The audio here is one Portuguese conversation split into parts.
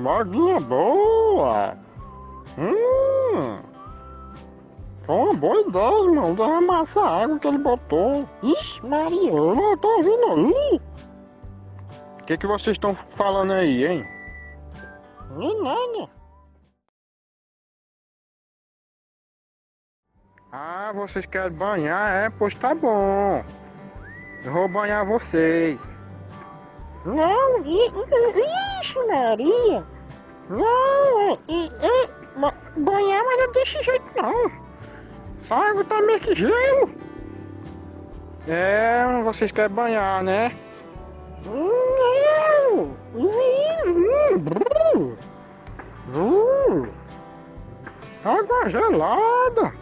Baguinha boa. Hum, Foi uma boa ideia, irmão, derramar essa água que ele botou. Ixi, Maria, eu não tô ouvindo aí. O que vocês estão falando aí, hein? Nem nada. Ah, vocês querem banhar, é? Pois tá bom. Eu vou banhar vocês. Não, ixi, Maria. Não, banhar, mas não é desse jeito não. Essa água tá meio que gelo. É, vocês querem banhar, né? Não. Água gelada.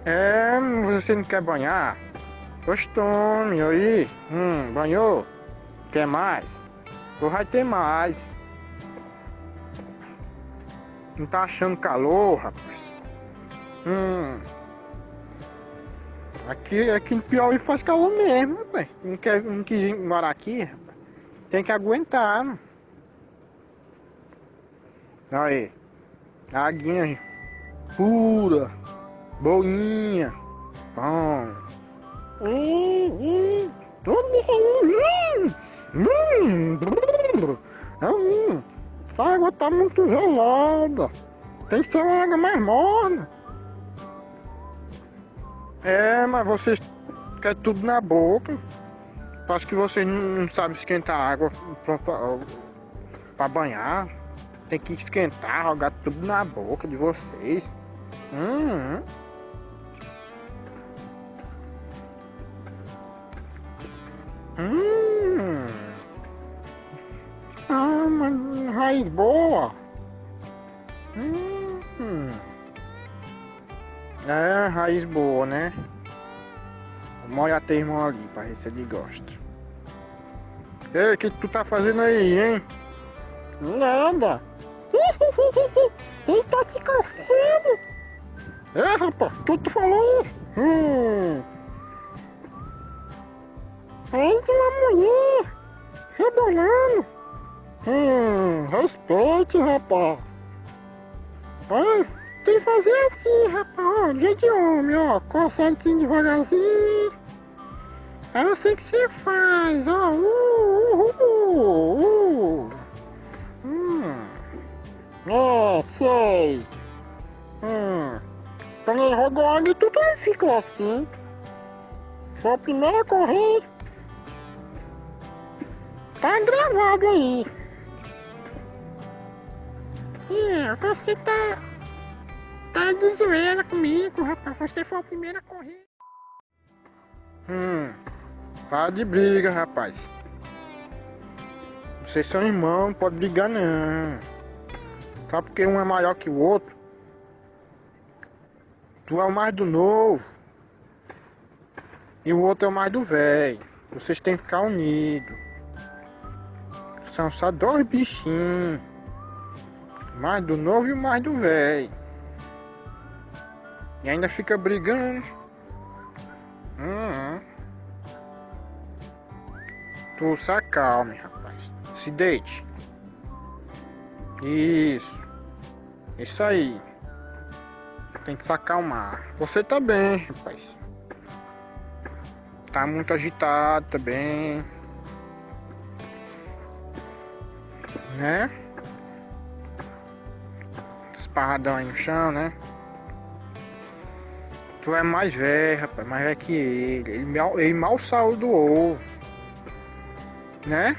É, você não quer banhar? Pois tome aí. Banhou? Quer mais? Ou vai ter mais? Não tá achando calor, rapaz? Aqui no Piauí faz calor mesmo, rapaz. Não quis morar aqui, rapaz. Tem que aguentar, né? Aí, aguinha pura, boinha, bom. Essa água tá muito gelada. Tem que ser uma água mais morna. É, mas vocês querem tudo na boca. Acho que vocês não sabem esquentar água pra banhar. Tem que esquentar, jogar tudo na boca de vocês. Mas raiz boa. É, raiz boa, né? Molha a irmão ali pra ver se ele gosta. Ei, o que tu tá fazendo aí, hein? Nada. Ele tá se coçando. É, rapaz, tu falou aí? Parece uma mulher rebolando. Respeite, rapaz. Ai, tem que fazer assim, rapaz, ó, jeito de homem, ó, coçando assim devagarzinho. É assim que você faz, ó. É, sei. Quando ele rodou água, tudo ficou assim. Foi a primeira a correr. Tá gravado aí. Você tá de zoeira comigo, rapaz. Você foi o primeiro a correr. Para de briga, rapaz. Vocês são irmãos, não pode brigar não. Só porque um é maior que o outro. Tu é o mais do novo. E o outro é o mais do velho. Vocês têm que ficar unidos. São só dois bichinhos. O mais do novo e o mais do velho. E ainda fica brigando. Tu se acalme, rapaz. Se deite. Isso aí. Tem que se acalmar. Você tá bem, rapaz. Tá muito agitado também. Né? Esparradão aí no chão, né? Tu é mais velho, rapaz. Mais velho que ele. Ele mal saiu do ovo. Né?